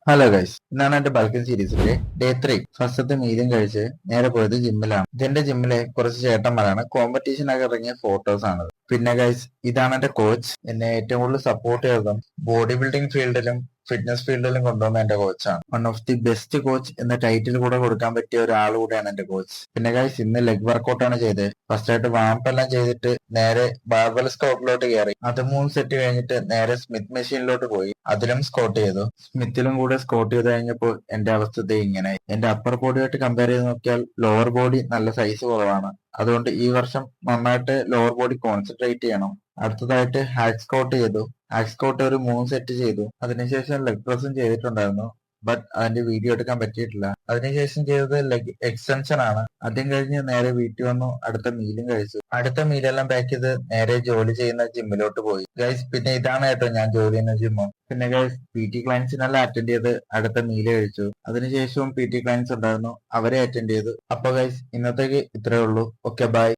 Hello guys, ഇന്നാണ് എന്റെ ബൾക്കിൻ സീരീസിന്റെ ഡേ 3. ഫസ്റ്റത്തെ മീലും കഴിച്ച് നേരെ പോയത് ജിമ്മിലാണ്. ഇതെന്റെ ജിമ്മിലെ കുറച്ച് ചേട്ടന്മാരാണ് കോമ്പറ്റീഷനൊക്കെ ഇറങ്ങിയ ഫോട്ടോസ് ആണ്. പിന്നെ ഗൈസ്, ഇതാണ് എന്റെ കോച്ച്. എന്നെ ഏറ്റവും കൂടുതൽ സപ്പോർട്ട് ചെയ്തതും ബോഡി ബിൽഡിംഗ് ഫീൽഡിലും ഫിറ്റ്നസ് ഫീൽഡിലും കൊണ്ടുവന്ന എന്റെ കോച്ചാണ്. One of the best coach എന്ന ടൈറ്റിൽ കൂടെ കൊടുക്കാൻ പറ്റിയ ഒരാൾ കൂടെയാണ് എന്റെ കോച്ച്. പിന്നെ ഗൈസ്, ഇന്ന് ലെഗ് വർക്കൗട്ടാണ് ചെയ്തത്. ഫസ്റ്റ് ആയിട്ട് വാംപ് എല്ലാം ചെയ്തിട്ട് നേരെ ബാർബൽ സ്കോട്ടിലോട്ട് കയറി. അത് 3 സെറ്റ് കഴിഞ്ഞിട്ട് നേരെ സ്മിത്ത് മെഷീനിലോട്ട് പോയി. അതിലും സ്കോട്ട് ചെയ്തു. സ്മിത്തിലും കൂടെ സ്കോട്ട് ചെയ്ത് കഴിഞ്ഞപ്പോൾ എന്റെ അവസ്ഥ ദേ ഇങ്ങനെ. എന്റെ അപ്പർ ബോഡിയായിട്ട് കമ്പയർ ചെയ്ത് നോക്കിയാൽ ലോവർ ബോഡി നല്ല സൈസ് കുറവാണ്. അതുകൊണ്ട് ഈ വർഷം നന്നായിട്ട് ലോവർ ബോഡി കോൺസെൻട്രേറ്റ് ചെയ്യണം. അടുത്തതായിട്ട് ഹാക്ക് സ്കോട്ട് ചെയ്തു. ഹാക്ക് സ്കോട്ട് ഒരു 3 സെറ്റ് ചെയ്തു. അതിനുശേഷം ലെഗ് പ്രസും ചെയ്തിട്ടുണ്ടായിരുന്നു. ബട്ട് അതിന്റെ വീഡിയോ എടുക്കാൻ പറ്റിയിട്ടില്ല. അതിനുശേഷം ചെയ്തത് ലെഗ് എക്സ്റ്റൻഷൻ ആണ്. അതും കഴിഞ്ഞ് നേരെ വീട്ടിൽ വന്നു. അടുത്ത മീലും കഴിച്ചു. അടുത്ത മീലെല്ലാം പാക്ക് ചെയ്ത് നേരെ ജോലി ചെയ്യുന്ന ജിമ്മിലോട്ട് പോയി. ഗൈസ്, പിന്നെ ഇതാണ് കേട്ടോ ഞാൻ ജോലി ചെയ്യുന്ന ജിമ്മ്. പിന്നെ ഗൈസ്, PT ക്ലയൻസിനെല്ലാം അറ്റൻഡ് ചെയ്ത് അടുത്ത മീല് കഴിച്ചു. അതിനുശേഷവും PT ക്ലയൻസ് ഉണ്ടായിരുന്നു, അവരെ അറ്റൻഡ് ചെയ്തു. അപ്പൊ ഗൈസ്, ഇന്നത്തേക്ക് ഇത്രേ ഉള്ളൂ. Okay, by.